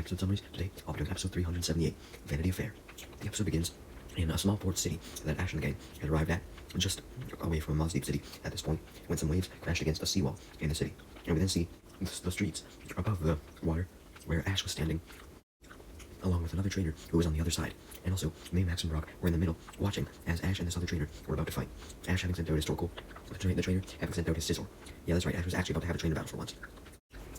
episode summaries. Today, I'll be doing episode 378, Vanity Affair. The episode begins in a small port city that Ash and the gang had arrived at, just away from Moss Deep City at this point, when some waves crashed against a seawall in the city. And we then see the streets above the water, where Ash was standing, along with another trainer who was on the other side. And also, May, Max, and Brock were in the middle, watching as Ash and this other trainer were about to fight. Ash having sent out his Torkoal, the trainer having sent out his Scizor. Yeah, that's right, Ash was actually about to have a trainer battle for once.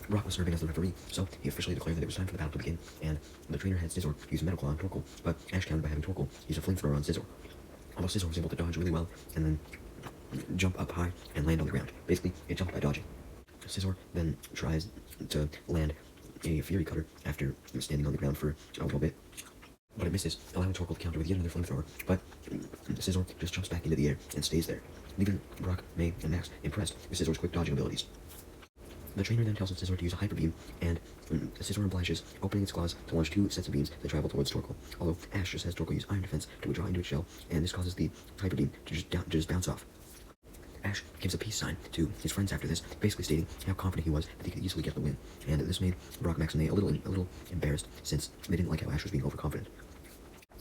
Brock was serving as the referee, so he officially declared that it was time for the battle to begin, and the trainer had Scizor use Metal Claw on Torkoal, but Ash countered by having Torkoal use a flamethrower on Scizor. Although Scizor was able to dodge really well, and then jump up high and land on the ground. Basically, it jumped by dodging. Scizor then tries to land a Fury Cutter after standing on the ground for a little bit, but it misses, allowing Torkoal to counter with yet another flamethrower, but Scizor just jumps back into the air and stays there, leaving Brock, May, and Max impressed with Scizor's quick dodging abilities. The trainer then tells Scizor to use a Hyper Beam, and Scizor obliges, opening its claws to launch two sets of beams that travel towards Torkoal, although Ash just has Torkoal use Iron Defense to withdraw into its shell, and this causes the Hyper Beam to just bounce off. Ash gives a peace sign to his friends after this, basically stating how confident he was that he could easily get the win, and this made Brock, Max, and May a little embarrassed, since they didn't like how Ash was being overconfident.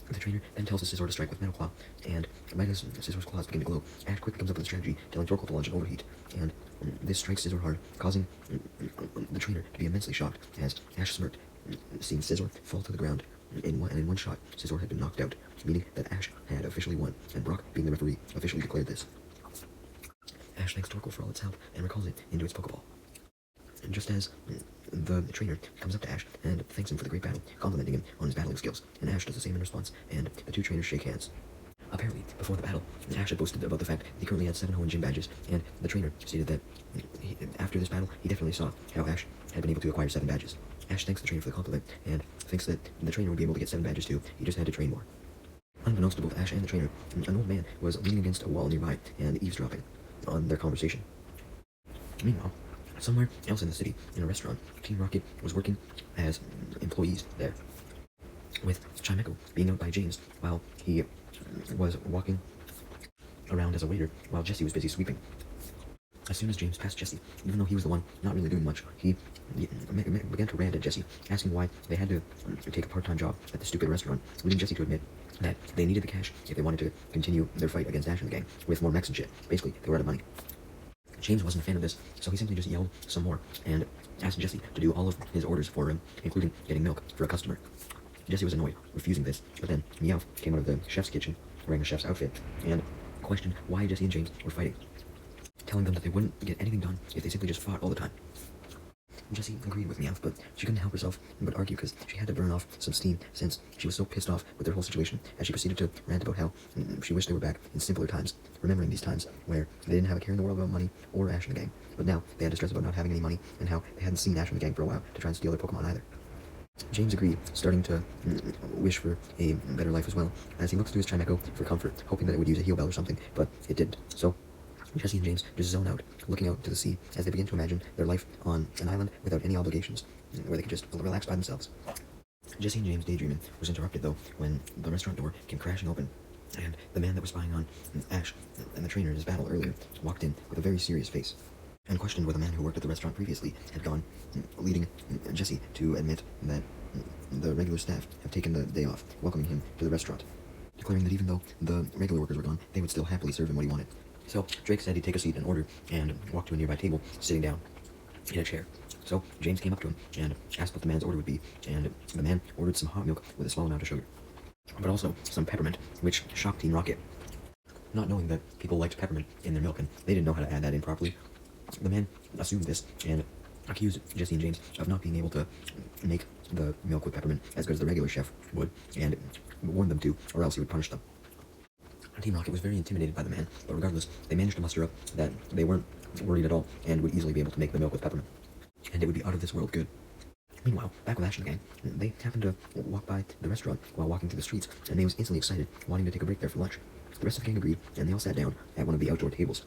The trainer then tells Scizor to strike with Metal Claw, and right as Scizor's claws begin to glow, Ash quickly comes up with a strategy, telling Torkoal to launch an Overheat, and this strikes Scizor hard, causing the trainer to be immensely shocked, as Ash smirked, seeing Scizor fall to the ground. In one shot, Scizor had been knocked out, meaning that Ash had officially won, and Brock, being the referee, officially declared this. Ash thanks Torkoal for all its help, and recalls it into its Pokeball. And just as the trainer comes up to Ash and thanks him for the great battle, complimenting him on his battling skills, and Ash does the same in response, and the two trainers shake hands. Apparently, before the battle, Ash had boasted about the fact that he currently had 7 Hoenn gym badges, and the trainer stated that after this battle, he definitely saw how Ash had been able to acquire 7 badges. Ash thanks the trainer for the compliment, and thinks that the trainer would be able to get 7 badges too, he just had to train more. Unbeknownst to both Ash and the trainer, an old man was leaning against a wall nearby and eavesdropping on their conversation. Meanwhile, somewhere else in the city, in a restaurant, Team Rocket was working as employees there, with Chimecho being out by James while he was walking around as a waiter while Jesse was busy sweeping. As soon as James passed Jesse, even though he was the one not really doing much, he began to rant at Jesse, asking why they had to take a part-time job at the stupid restaurant, leading Jesse to admit that they needed the cash if they wanted to continue their fight against Ash and the gang with more mechs and shit. Basically, they were out of money. James wasn't a fan of this, so he simply just yelled some more and asked Jesse to do all of his orders for him, including getting milk for a customer. Jesse was annoyed, refusing this, but then Meowth came out of the chef's kitchen wearing a chef's outfit and questioned why Jesse and James were fighting, telling them that they wouldn't get anything done if they simply just fought all the time. Jesse agreed with Meowth, but she couldn't help herself but argue because she had to burn off some steam since she was so pissed off with their whole situation, as she proceeded to rant about how she wished they were back in simpler times, remembering these times where they didn't have a care in the world about money or Ash and the gang, but now they had to stress about not having any money and how they hadn't seen Ash and the gang for a while to try and steal their Pokemon either. James agreed, starting to wish for a better life as well, as he looks to his Chimecho for comfort, hoping that it would use a heal bell or something, but it didn't. So Jesse and James just zone out, looking out to the sea as they begin to imagine their life on an island without any obligations, where they can just relax by themselves. Jesse and James' daydreaming was interrupted, though, when the restaurant door came crashing open, and the man that was spying on Ash and the trainer in his battle earlier walked in with a very serious face, and questioned where the man who worked at the restaurant previously had gone, leading Jesse to admit that the regular staff have taken the day off, welcoming him to the restaurant, declaring that even though the regular workers were gone, they would still happily serve him what he wanted. So Drake said he'd take a seat and order, and walk to a nearby table, sitting down in a chair. So James came up to him and asked what the man's order would be, and the man ordered some hot milk with a small amount of sugar, but also some peppermint, which shocked Team Rocket. Not knowing that people liked peppermint in their milk and they didn't know how to add that in properly, the man assumed this and accused Jesse and James of not being able to make the milk with peppermint as good as the regular chef would, and warned them to, or else he would punish them. Team Rocket was very intimidated by the man, but regardless, they managed to muster up that they weren't worried at all and would easily be able to make the milk with peppermint, and it would be out of this world good. Meanwhile, back with Ash and the gang, they happened to walk by the restaurant while walking through the streets, and May was instantly excited, wanting to take a break there for lunch. The rest of the gang agreed, and they all sat down at one of the outdoor tables.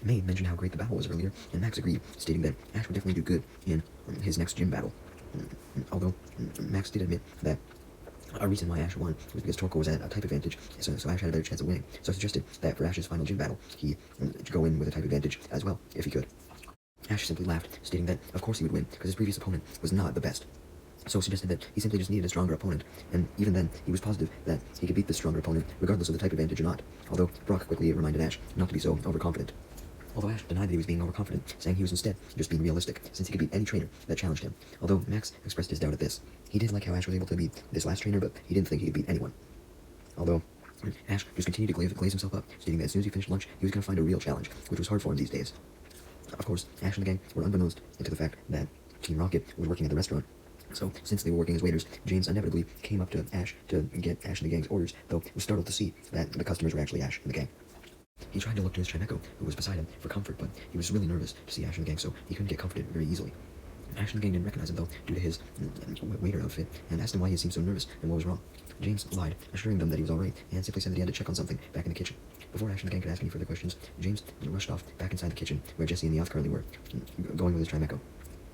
May mentioned how great the battle was earlier, and Max agreed, stating that Ash would definitely do good in his next gym battle. Although Max did admit that a reason why Ash won was because Torkoal was at a type advantage, so Ash had a better chance of winning. So I suggested that for Ash's final gym battle, he go in with a type advantage as well, if he could. Ash simply laughed, stating that of course he would win, because his previous opponent was not the best. so suggested that he simply just needed a stronger opponent, and even then, he was positive that he could beat this stronger opponent, regardless of the type advantage or not, although Brock quickly reminded Ash not to be so overconfident. Although Ash denied that he was being overconfident, saying he was instead just being realistic, since he could beat any trainer that challenged him. Although Max expressed his doubt at this. He did like how Ash was able to beat this last trainer, but he didn't think he could beat anyone. Although Ash just continued to glaze himself up, stating that as soon as he finished lunch, he was going to find a real challenge, which was hard for him these days. Of course, Ash and the gang were unbeknownst to the fact that Team Rocket was working at the restaurant. So, since they were working as waiters, James inevitably came up to Ash to get Ash and the gang's orders, though was startled to see that the customers were actually Ash and the gang. He tried to look to his Chimeco, who was beside him, for comfort, but he was really nervous to see Ash and the gang, so he couldn't get comforted very easily. Ash and the gang didn't recognize him, though, due to his waiter outfit, and asked him why he seemed so nervous and what was wrong. James lied, assuring them that he was alright, and simply said that he had to check on something back in the kitchen. Before Ash and the gang could ask any further questions, James rushed off back inside the kitchen, where Jesse and the elf currently were, going with his Chimeco.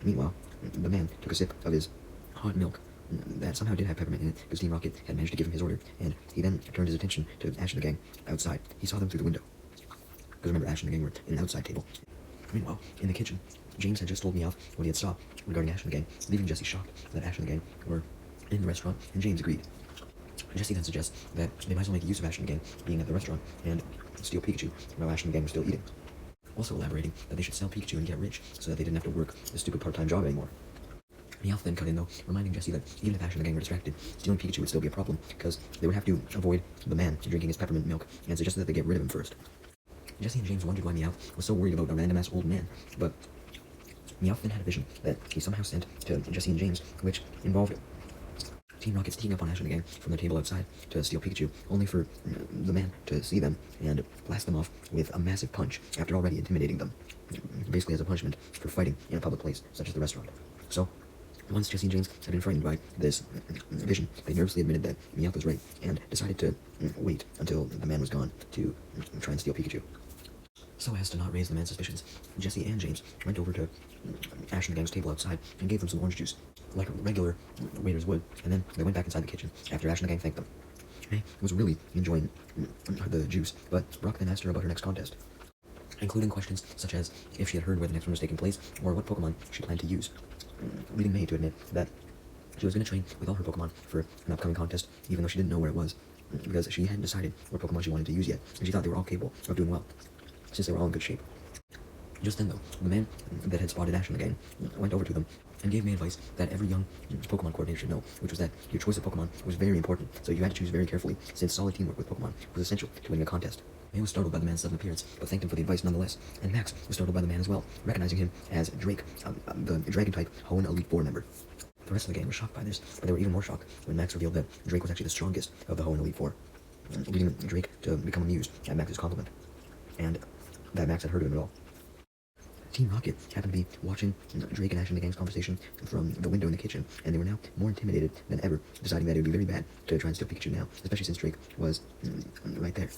Meanwhile, the man took a sip of his hot milk that somehow did have peppermint in it, because Team Rocket had managed to give him his order, and he then turned his attention to Ash and the gang outside. He saw them through the window, because remember, Ash and the gang were in an outside table. Meanwhile, in the kitchen, James had just told Meowth what he had saw regarding Ash and the gang, leaving Jesse shocked that Ash and the gang were in the restaurant, and James agreed. Jesse then suggests that they might as well make use of Ash and the gang being at the restaurant and steal Pikachu while Ash and the gang were still eating. Also elaborating that they should sell Pikachu and get rich so that they didn't have to work this stupid part-time job anymore. Meowth then cut in though, reminding Jesse that even if Ash and the gang were distracted, stealing Pikachu would still be a problem, because they would have to avoid the man drinking his peppermint milk, and suggested that they get rid of him first. Jesse and James wondered why Meowth was so worried about a random-ass old man, but Meowth then had a vision that he somehow sent to Jesse and James, which involved Team Rocket sneaking up on Ash and the gang from their table outside to steal Pikachu, only for the man to see them and blast them off with a massive punch after already intimidating them, basically as a punishment for fighting in a public place such as the restaurant. So, once Jesse and James had been frightened by this vision, they nervously admitted that Meowth was right and decided to wait until the man was gone to try and steal Pikachu. So as to not raise the man's suspicions, Jesse and James went over to Ash and the gang's table outside and gave them some orange juice, like regular waiters would, and then they went back inside the kitchen after Ash and the gang thanked them. May was really enjoying the juice, but Brock then asked her about her next contest, including questions such as if she had heard where the next one was taking place or what Pokemon she planned to use, leading May to admit that she was going to train with all her Pokemon for an upcoming contest, even though she didn't know where it was, because she hadn't decided what Pokemon she wanted to use yet, and she thought they were all capable of doing well, since they were all in good shape. Just then, though, the man that had spotted Ash and the gang went over to them and gave May advice that every young Pokemon coordinator should know, which was that your choice of Pokemon was very important, so you had to choose very carefully, since solid teamwork with Pokemon was essential to winning a contest. May was startled by the man's sudden appearance, but thanked him for the advice nonetheless, and Max was startled by the man as well, recognizing him as Drake, the Dragon-type Hoenn Elite Four member. The rest of the gang was shocked by this, but they were even more shocked when Max revealed that Drake was actually the strongest of the Hoenn Elite Four, leading Drake to become amused at Max's compliment, and that Max had heard of him at all. Team Rocket happened to be watching Drake and Ash and the gang's conversation from the window in the kitchen, and they were now more intimidated than ever, deciding that it would be very bad to try and steal Pikachu now, especially since Drake was right there.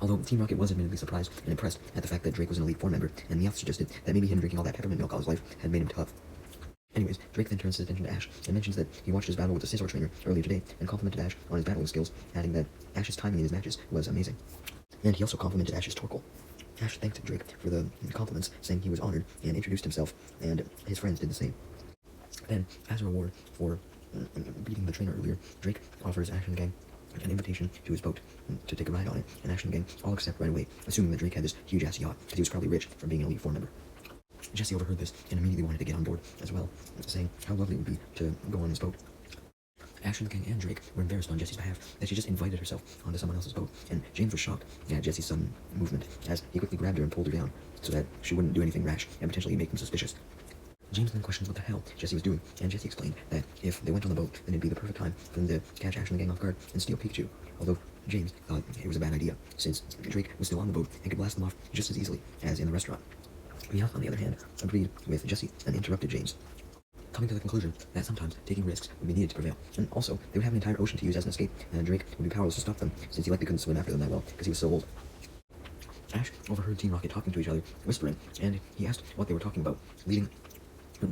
Although Team Rocket was admittedly surprised and impressed at the fact that Drake was an Elite Four member, and Meowth suggested that maybe him drinking all that peppermint milk all his life had made him tough. Anyways, Drake then turns his attention to Ash and mentions that he watched his battle with the Scizor trainer earlier today and complimented Ash on his battling skills, adding that Ash's timing in his matches was amazing. And he also complimented Ash's Torkoal. Ash thanked Drake for the compliments, saying he was honored, and introduced himself, and his friends did the same. Then, as a reward for beating the trainer earlier, Drake offers Ash and the gang an invitation to his boat to take a ride on it, and Ash and the gang all accept right away, assuming that Drake had this huge-ass yacht, because he was probably rich from being an Elite Four member. Jesse overheard this and immediately wanted to get on board as well, saying how lovely it would be to go on his boat. Ash and the gang and Drake were embarrassed on Jesse's behalf that she just invited herself onto someone else's boat, and James was shocked at Jesse's sudden movement, as he quickly grabbed her and pulled her down, so that she wouldn't do anything rash and potentially make them suspicious. James then questions what the hell Jesse was doing, and Jesse explained that if they went on the boat, then it'd be the perfect time for them to catch Ash and the gang off guard and steal Pikachu, although James thought it was a bad idea, since Drake was still on the boat and could blast them off just as easily as in the restaurant. Meowth, on the other hand, agreed with Jesse and interrupted James, coming to the conclusion that sometimes taking risks would be needed to prevail, and also they would have an entire ocean to use as an escape, and Drake would be powerless to stop them, since he likely couldn't swim after them that well, because he was so old. Ash overheard Team Rocket talking to each other, whispering, and he asked what they were talking about, leading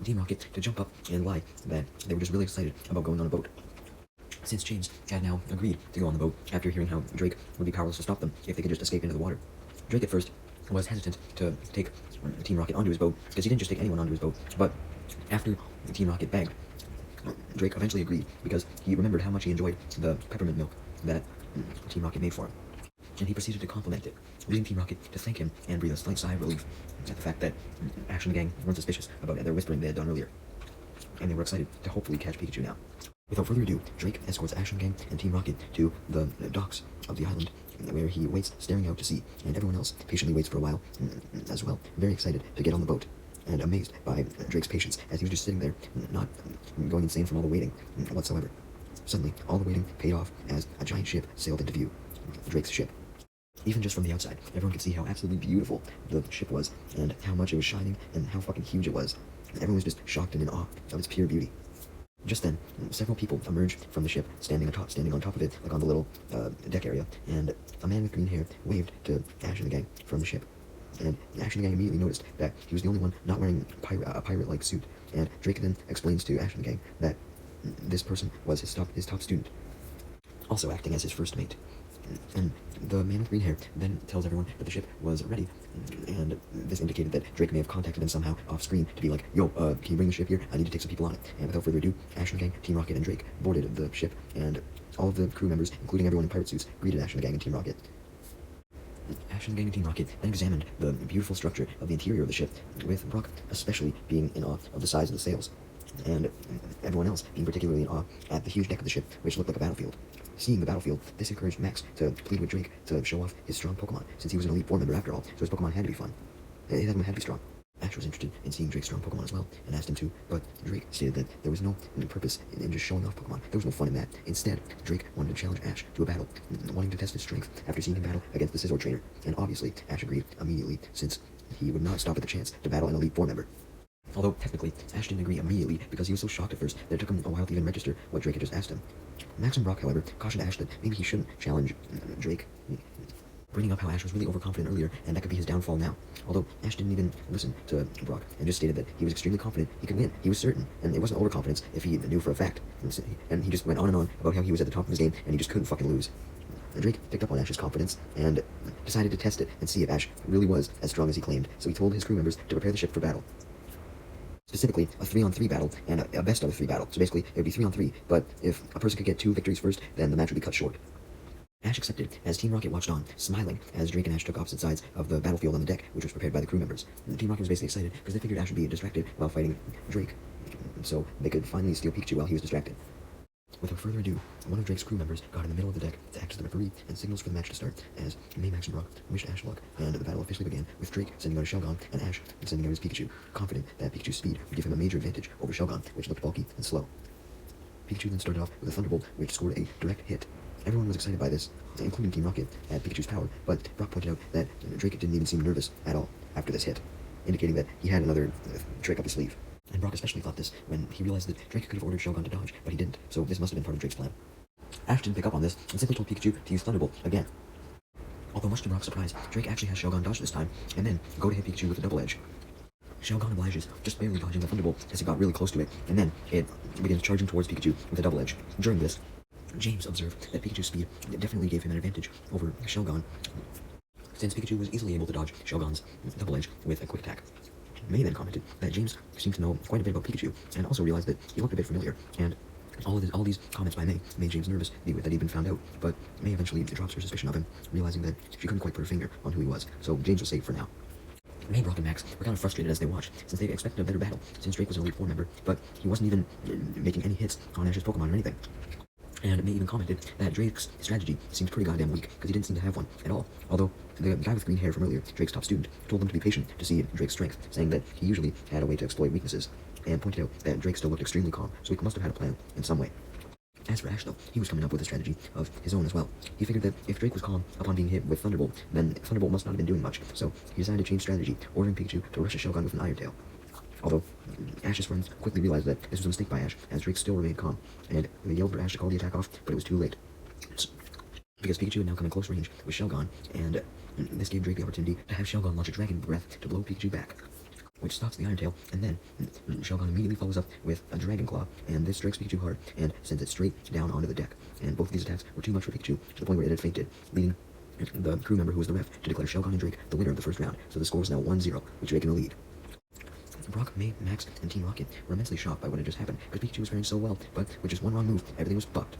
Team Rocket to jump up and lie that they were just really excited about going on a boat. Since James had now agreed to go on the boat after hearing how Drake would be powerless to stop them if they could just escape into the water. Drake at first was hesitant to take Team Rocket onto his boat, because he didn't just take anyone onto his boat, but after Team Rocket begged, Drake eventually agreed because he remembered how much he enjoyed the peppermint milk that Team Rocket made for him. And he proceeded to compliment it, leading Team Rocket to thank him and breathe a slight sigh of relief at the fact that Ash and the gang weren't suspicious about their whispering they had done earlier. And they were excited to hopefully catch Pikachu now. Without further ado, Drake escorts Ash and gang and Team Rocket to the docks of the island, where he waits staring out to sea, and everyone else patiently waits for a while as well, very excited to get on the boat, and amazed by Drake's patience as he was just sitting there, not going insane from all the waiting whatsoever. Suddenly, all the waiting paid off as a giant ship sailed into view, Drake's ship. Even just from the outside, everyone could see how absolutely beautiful the ship was, and how much it was shining, and how fucking huge it was. Everyone was just shocked and in awe of its pure beauty. Just then, several people emerged from the ship, standing on top of it, like on the little deck area, and a man with green hair waved to Ash and the gang from the ship. And Ash and the gang immediately noticed that he was the only one not wearing a pirate-like suit, and Drake then explains to Ash and the gang that this person was his top student, also acting as his first mate. And the man with green hair then tells everyone that the ship was ready, and this indicated that Drake may have contacted him somehow off screen to be like, yo, can you bring the ship here? I need to take some people on it. And without further ado, Ash and the gang, Team Rocket, and Drake boarded the ship, and all of the crew members, including everyone in pirate suits, greeted Ash and the gang and Team Rocket. Ash and the gang and Team Rocket then examined the beautiful structure of the interior of the ship, with Brock especially being in awe of the size of the sails, and everyone else being particularly in awe at the huge deck of the ship, which looked like a battlefield. Seeing the battlefield, this encouraged Max to plead with Drake to show off his strong Pokemon, since he was an Elite Four member after all, so his Pokemon had to be fun. His Pokemon had to be strong. Ash was interested in seeing Drake's strong Pokemon as well, and asked him to, but Drake stated that there was no purpose in just showing off Pokemon. There was no fun in that. Instead, Drake wanted to challenge Ash to a battle, wanting to test his strength after seeing him battle against the Scizor trainer, and obviously, Ash agreed immediately, since he would not stop at the chance to battle an Elite Four member. Although, technically, Ash didn't agree immediately because he was so shocked at first that it took him a while to even register what Drake had just asked him. Max and Brock, however, cautioned Ash that maybe he shouldn't challenge Drake, bringing up how Ash was really overconfident earlier, and that could be his downfall now. Although, Ash didn't even listen to Brock, and just stated that he was extremely confident he could win. He was certain, and it wasn't overconfidence if he knew for a fact. And he just went on and on about how he was at the top of his game, and he just couldn't fucking lose. Drake picked up on Ash's confidence, and decided to test it and see if Ash really was as strong as he claimed, so he told his crew members to prepare the ship for battle. Specifically, a 3-on-3 battle and a best of 3 battle. So basically, it would be 3-on-3, but if a person could get 2 victories first, then the match would be cut short. Ash accepted as Team Rocket watched on, smiling as Drake and Ash took opposite sides of the battlefield on the deck, which was prepared by the crew members. Team Rocket was basically excited because they figured Ash would be distracted while fighting Drake, so they could finally steal Pikachu while he was distracted. Without further ado, one of Drake's crew members got in the middle of the deck to act as the referee and signals for the match to start, as Max and Brock wished Ash luck, and the battle officially began with Drake sending out a Shelgon and Ash sending out his Pikachu, confident that Pikachu's speed would give him a major advantage over Shelgon, which looked bulky and slow. Pikachu then started off with a Thunderbolt, which scored a direct hit. Everyone was excited by this, including Team Rocket, at Pikachu's power, but Brock pointed out that Drake didn't even seem nervous at all after this hit, indicating that he had another trick up his sleeve. And Brock especially thought this when he realized that Drake could have ordered Shelgon to dodge, but he didn't, so this must have been part of Drake's plan. Ash didn't pick up on this, and simply told Pikachu to use Thunderbolt again. Although much to Brock's surprise, Drake actually has Shelgon dodge this time, and then go to hit Pikachu with a double edge. Shelgon obliges, just barely dodging the Thunderbolt as he got really close to it, and then it begins charging towards Pikachu with a double edge. During this, James observed that Pikachu's speed definitely gave him an advantage over Shelgon, since Pikachu was easily able to dodge Shelgon's double edge with a quick attack. May then commented that James seemed to know quite a bit about Pikachu, and also realized that he looked a bit familiar, and all these comments by May made James nervous that he'd been found out, but May eventually drops her suspicion of him, realizing that she couldn't quite put her finger on who he was, so James was safe for now. May, Brock, and Max were kind of frustrated as they watched, since they expected a better battle, since Drake was an Elite Four member, but he wasn't even making any hits on Ash's Pokemon or anything. And May even commented that Drake's strategy seemed pretty goddamn weak, because he didn't seem to have one at all. Although, the guy with green hair from earlier, Drake's top student, told them to be patient to see Drake's strength, saying that he usually had a way to exploit weaknesses, and pointed out that Drake still looked extremely calm, so he must have had a plan in some way. As for Ash, though, he was coming up with a strategy of his own as well. He figured that if Drake was calm upon being hit with Thunderbolt, then Thunderbolt must not have been doing much, so he decided to change strategy, ordering Pikachu to rush a Shelgon with an Iron Tail. Although, Ash's friends quickly realized that this was a mistake by Ash, as Drake still remained calm, and they yelled for Ash to call the attack off, but it was too late. Because Pikachu had now come in close range with Shelgon, and this gave Drake the opportunity to have Shelgon launch a Dragon Breath to blow Pikachu back, which stops the Iron Tail, and then Shelgon immediately follows up with a Dragon Claw, and this strikes Pikachu hard, and sends it straight down onto the deck. And both of these attacks were too much for Pikachu, to the point where it had fainted, leading the crew member who was the ref to declare Shelgon and Drake the winner of the first round, so the score is now 1-0, with Drake in the lead. Brock, May, Max, and Team Rocket were immensely shocked by what had just happened, because Pikachu was faring so well, but with just one wrong move, everything was fucked.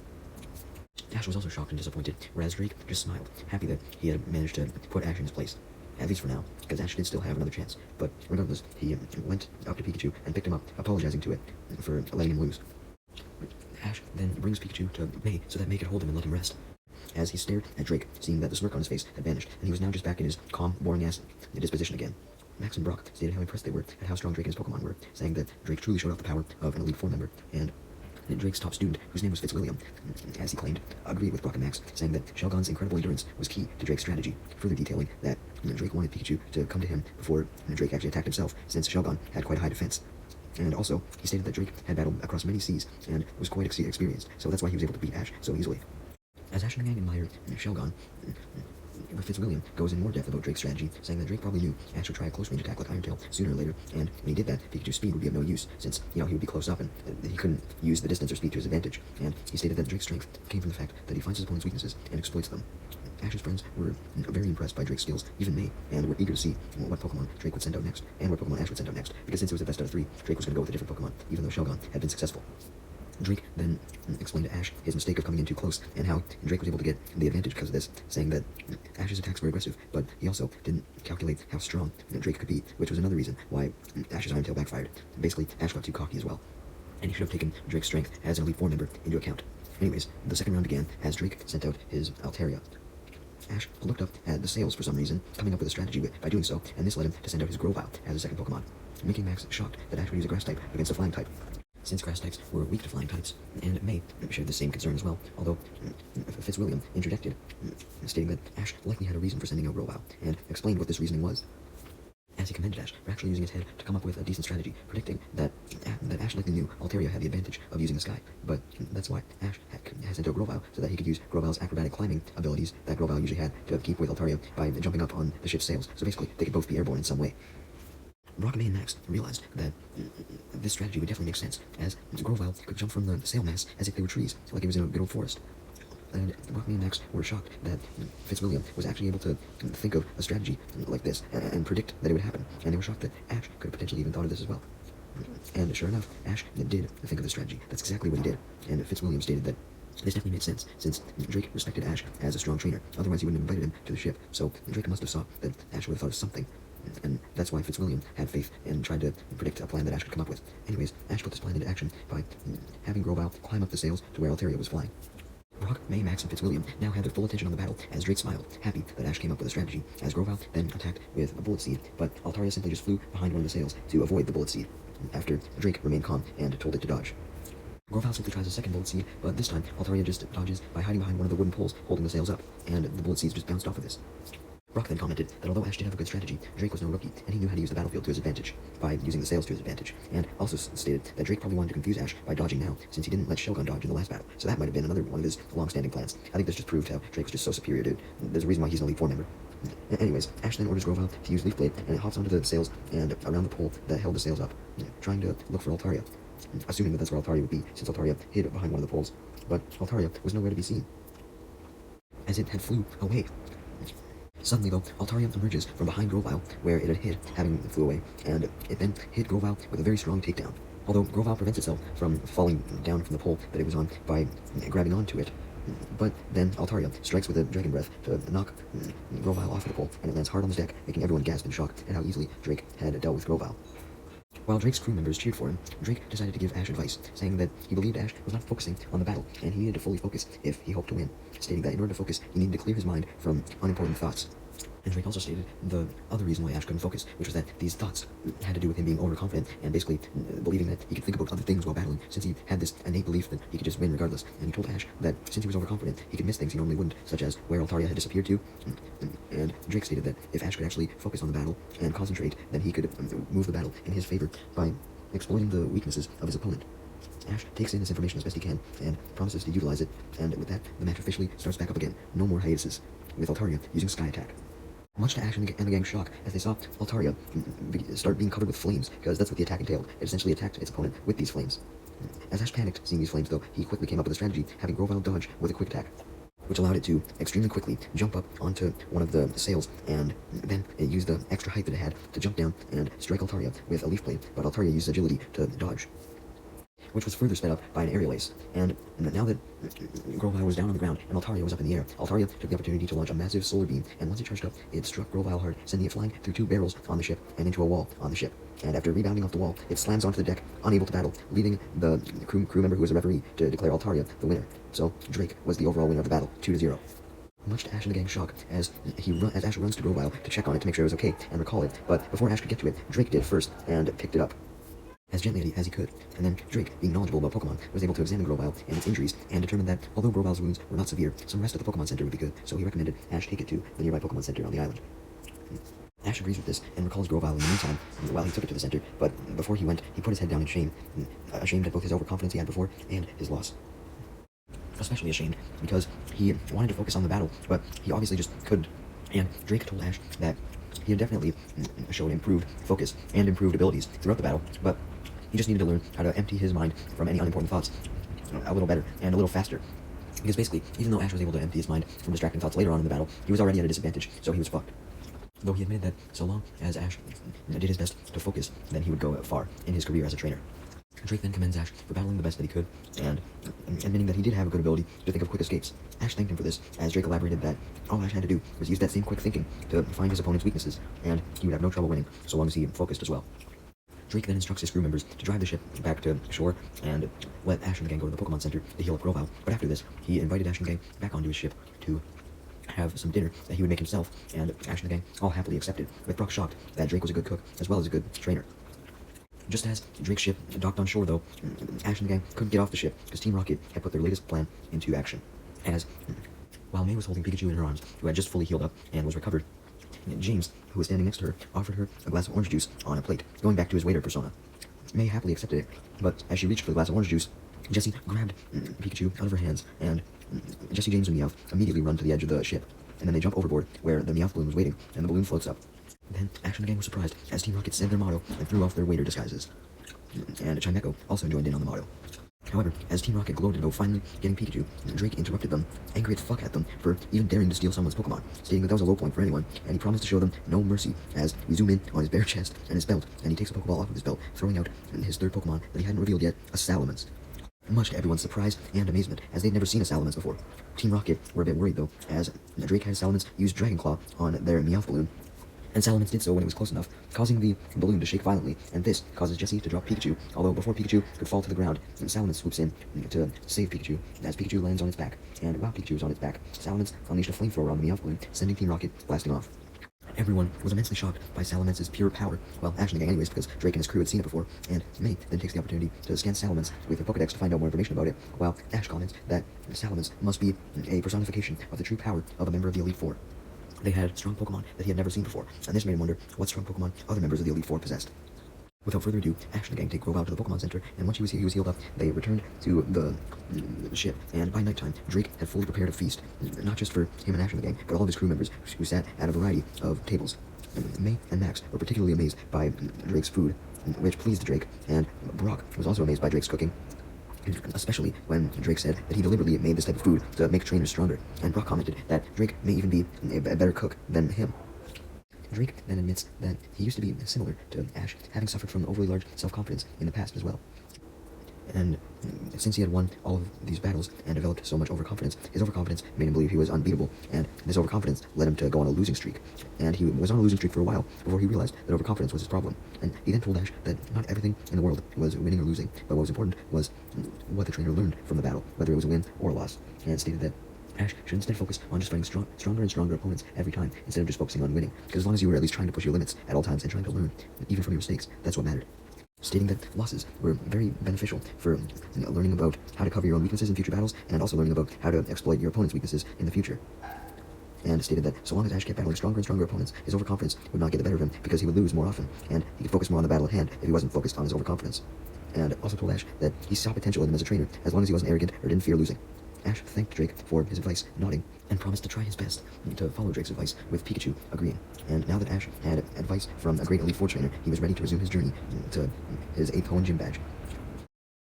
Ash was also shocked and disappointed, whereas Drake just smiled, happy that he had managed to put Ash in his place. At least for now, because Ash did still have another chance, but regardless, he went up to Pikachu and picked him up, apologizing to it for letting him lose. Ash then brings Pikachu to May so that May could hold him and let him rest. As he stared at Drake, seeing that the smirk on his face had vanished, and he was now just back in his calm, boring-ass disposition again. Max and Brock stated how impressed they were at how strong Drake and his Pokemon were, saying that Drake truly showed off the power of an Elite Four member, and Drake's top student, whose name was Fitzwilliam, as he claimed, agreed with Brock and Max, saying that Shelgon's incredible endurance was key to Drake's strategy, further detailing that Drake wanted Pikachu to come to him before Drake actually attacked himself, since Shelgon had quite a high defense. And also, he stated that Drake had battled across many seas and was quite experienced, so that's why he was able to beat Ash so easily. As Ash and the gang admired Shelgon, Fitzwilliam goes in more depth about Drake's strategy, saying that Drake probably knew Ash would try a close-range attack like Iron Tail sooner or later, and when he did that, Pikachu's speed would be of no use, since, he would be close up and he couldn't use the distance or speed to his advantage, and he stated that Drake's strength came from the fact that he finds his opponent's weaknesses and exploits them. Ash's friends were very impressed by Drake's skills, even May, and were eager to see what Pokemon Drake would send out next, and what Pokemon Ash would send out next, because since it was the best out of three, Drake was going to go with a different Pokemon, even though Shelgon had been successful. Drake then explained to Ash his mistake of coming in too close, and how Drake was able to get the advantage because of this, saying that Ash's attacks were aggressive, but he also didn't calculate how strong Drake could be, which was another reason why Ash's Iron Tail backfired. Basically, Ash got too cocky as well, and he should have taken Drake's strength as an Elite Four member into account. Anyways, the second round began as Drake sent out his Altaria. Ash looked up at the sales for some reason, coming up with a strategy by doing so, and this led him to send out his Grovyle as a second Pokemon, making Max shocked that Ash would use a Grass type against a Flying type, since Grass types were weak to Flying types, and May shared the same concern as well, although Fitzwilliam interjected, stating that Ash likely had a reason for sending out Grovyle, and explained what this reasoning was, as he commended Ash for actually using his head to come up with a decent strategy, predicting that Ash likely knew Altaria had the advantage of using the sky, but that's why Ash had sent out Grovyle, so that he could use Grovyle's acrobatic climbing abilities that Grovyle usually had to keep with Altaria by jumping up on the ship's sails, so basically they could both be airborne in some way. Brock, May, and Max realized that this strategy would definitely make sense, as Grovyle could jump from the sail mass as if they were trees, like it was in a good old forest. And Brock, May, and Max were shocked that Fitzwilliam was actually able to think of a strategy like this and predict that it would happen, and they were shocked that Ash could have potentially even thought of this as well. And sure enough, Ash did think of the strategy. That's exactly what he did, and Fitzwilliam stated that this definitely made sense, since Drake respected Ash as a strong trainer, otherwise he wouldn't have invited him to the ship, so Drake must have saw that Ash would have thought of something. And that's why Fitzwilliam had faith and tried to predict a plan that Ash could come up with. Anyways, Ash put this plan into action by having Grovyle climb up the sails to where Altaria was flying. Brock, May, Max, and Fitzwilliam now had their full attention on the battle, as Drake smiled, happy that Ash came up with a strategy, as Grovyle then attacked with a Bullet Seed, but Altaria simply just flew behind one of the sails to avoid the Bullet Seed, after Drake remained calm and told it to dodge. Grovyle simply tries a second Bullet Seed, but this time Altaria just dodges by hiding behind one of the wooden poles holding the sails up, and the Bullet Seeds just bounced off of this. Brock then commented that although Ash did have a good strategy, Drake was no rookie, and he knew how to use the battlefield to his advantage, by using the sails to his advantage, and also stated that Drake probably wanted to confuse Ash by dodging now, since he didn't let Shelgon dodge in the last battle, so that might have been another one of his long-standing plans. I think this just proved how Drake was just so superior, dude. There's a reason why he's an Elite Four member. Anyways, Ash then orders Grovyle to use Leaf Blade, and it hops onto the sails and around the pole that held the sails up, trying to look for Altaria, assuming that that's where Altaria would be, since Altaria hid behind one of the poles, but Altaria was nowhere to be seen, as it had flew away. Suddenly, though, Altaria emerges from behind Grovyle, where it had hid, having flew away, and it then hit Grovyle with a very strong takedown. Although Grovyle prevents itself from falling down from the pole that it was on by grabbing onto it, but then Altaria strikes with a Dragon Breath to knock Grovyle off the pole, and it lands hard on the deck, making everyone gasp in shock at how easily Drake had dealt with Grovyle. While Drake's crew members cheered for him, Drake decided to give Ash advice, saying that he believed Ash was not focusing on the battle, and he needed to fully focus if he hoped to win, stating that in order to focus, he needed to clear his mind from unimportant thoughts. And Drake also stated the other reason why Ash couldn't focus, which was that these thoughts had to do with him being overconfident and basically believing that he could think about other things while battling, since he had this innate belief that he could just win regardless. And he told Ash that since he was overconfident, he could miss things he normally wouldn't, such as where Altaria had disappeared to. And Drake stated that if Ash could actually focus on the battle and concentrate, then he could move the battle in his favor by exploiting the weaknesses of his opponent. Ash takes in this information as best he can and promises to utilize it, and with that, the match officially starts back up again. No more hiatuses, with Altaria using Sky Attack. Much to Ash and the gang's shock, as they saw Altaria start being covered with flames, because that's what the attack entailed. It essentially attacked its opponent with these flames. As Ash panicked seeing these flames, though, he quickly came up with a strategy, having Grovyle dodge with a quick attack. which allowed it to extremely quickly jump up onto one of the sails, and then it used the extra height that it had to jump down and strike Altaria with a leaf blade, but Altaria used agility to dodge, which was further sped up by an aerial ace. And now that Grovyle was down on the ground and Altaria was up in the air, Altaria took the opportunity to launch a massive solar beam, and once it charged up, it struck Grovyle hard, sending it flying through 2 barrels on the ship and into a wall on the ship. And after rebounding off the wall, it slams onto the deck, unable to battle, leaving the crew member who was a referee to declare Altaria the winner. So Drake was the overall winner of the battle, 2-0. Much to Ash and the gang's shock, as Ash runs to Grovyle to check on it to make sure it was okay and recall it, but before Ash could get to it, Drake did first and picked it up as gently as he could, and then Drake, being knowledgeable about Pokemon, was able to examine Grovyle and its injuries, and determined that, although Grovyle's wounds were not severe, some rest at the Pokemon Center would be good, so he recommended Ash take it to the nearby Pokemon Center on the island. Ash agrees with this, and recalls Grovyle in the meantime, while he took it to the center, but before he went, he put his head down in shame, ashamed at both his overconfidence he had before, and his loss. Especially ashamed, because he wanted to focus on the battle, but he obviously just couldn't, and Drake told Ash that he had definitely showed improved focus and improved abilities throughout the battle, but he just needed to learn how to empty his mind from any unimportant thoughts a little better and a little faster. Because basically, even though Ash was able to empty his mind from distracting thoughts later on in the battle, he was already at a disadvantage, so he was fucked. Though he admitted that so long as Ash did his best to focus, then he would go far in his career as a trainer. Drake then commends Ash for battling the best that he could, and admitting that he did have a good ability to think of quick escapes. Ash thanked him for this, as Drake elaborated that all Ash had to do was use that same quick thinking to find his opponent's weaknesses, and he would have no trouble winning, so long as he focused as well. Drake then instructs his crew members to drive the ship back to shore and let Ash and the gang go to the Pokemon Center to heal up Grovyle. But after this, he invited Ash and the gang back onto his ship to have some dinner that he would make himself, and Ash and the gang all happily accepted, with Brock shocked that Drake was a good cook as well as a good trainer. Just as Drake's ship docked on shore, though, Ash and the gang couldn't get off the ship because Team Rocket had put their latest plan into action. As, while May was holding Pikachu in her arms, who had just fully healed up and was recovered, James, who was standing next to her, offered her a glass of orange juice on a plate, going back to his waiter persona. May happily accepted it, but as she reached for the glass of orange juice, Jessie grabbed Pikachu out of her hands, and Jessie, James, and Meowth immediately run to the edge of the ship, and then they jump overboard where the Meowth balloon was waiting, and the balloon floats up. Then Ash and the gang were surprised as Team Rocket said their motto and threw off their waiter disguises, and Chimecho also joined in on the motto. However, as Team Rocket gloated about finally getting Pikachu, Drake interrupted them, angry as fuck at them for even daring to steal someone's Pokemon, stating that that was a low point for anyone, and he promised to show them no mercy, as we zoom in on his bare chest and his belt, and he takes a Pokeball off of his belt, throwing out his third Pokemon that he hadn't revealed yet, a Salamence. Much to everyone's surprise and amazement, as they'd never seen a Salamence before. Team Rocket were a bit worried though, as Drake had Salamence use Dragon Claw on their Meowth balloon, and Salamence did so when it was close enough, causing the balloon to shake violently, and this causes Jessie to drop Pikachu, although before Pikachu could fall to the ground, Salamence swoops in to save Pikachu, as Pikachu lands on its back, and while Pikachu is on its back, Salamence unleashed a flamethrower on the Meowth balloon, sending Team Rocket blasting off. Everyone was immensely shocked by Salamence's pure power, well, Ash and the gang anyways, because Drake and his crew had seen it before, and May then takes the opportunity to scan Salamence with her Pokedex to find out more information about it, while Ash comments that Salamence must be a personification of the true power of a member of the Elite Four. They had strong Pokemon that he had never seen before, and this made him wonder what strong Pokemon other members of the Elite Four possessed. Without further ado, Ash and the gang take Grovyle to the Pokemon Center, and once he was healed up, they returned to the ship, and by nighttime, Drake had fully prepared a feast, not just for him and Ash and the gang, but all of his crew members, who sat at a variety of tables. May and Max were particularly amazed by Drake's food, which pleased Drake, and Brock was also amazed by Drake's cooking, especially when Drake said that he deliberately made this type of food to make trainers stronger, and Brock commented that Drake may even be a better cook than him. Drake then admits that he used to be similar to Ash, having suffered from overly large self-confidence in the past as well. And since he had won all of these battles and developed so much overconfidence, his overconfidence made him believe he was unbeatable, and this overconfidence led him to go on a losing streak. And he was on a losing streak for a while before he realized that overconfidence was his problem. And he then told Ash that not everything in the world was winning or losing, but what was important was what the trainer learned from the battle, whether it was a win or a loss, and stated that Ash should instead focus on just fighting stronger and stronger opponents every time, instead of just focusing on winning, because as long as you were at least trying to push your limits at all times and trying to learn, even from your mistakes, that's what mattered. Stating that losses were very beneficial for learning about how to cover your own weaknesses in future battles, and also learning about how to exploit your opponent's weaknesses in the future. And stated that so long as Ash kept battling stronger and stronger opponents, his overconfidence would not get the better of him, because he would lose more often, and he could focus more on the battle at hand if he wasn't focused on his overconfidence. And also told Ash that he saw potential in him as a trainer, as long as he wasn't arrogant or didn't fear losing. Ash thanked Drake for his advice, nodding, and promised to try his best to follow Drake's advice, with Pikachu agreeing. And now that Ash had advice from a great Elite Four trainer, he was ready to resume his journey to his 8th Hoenn Gym badge.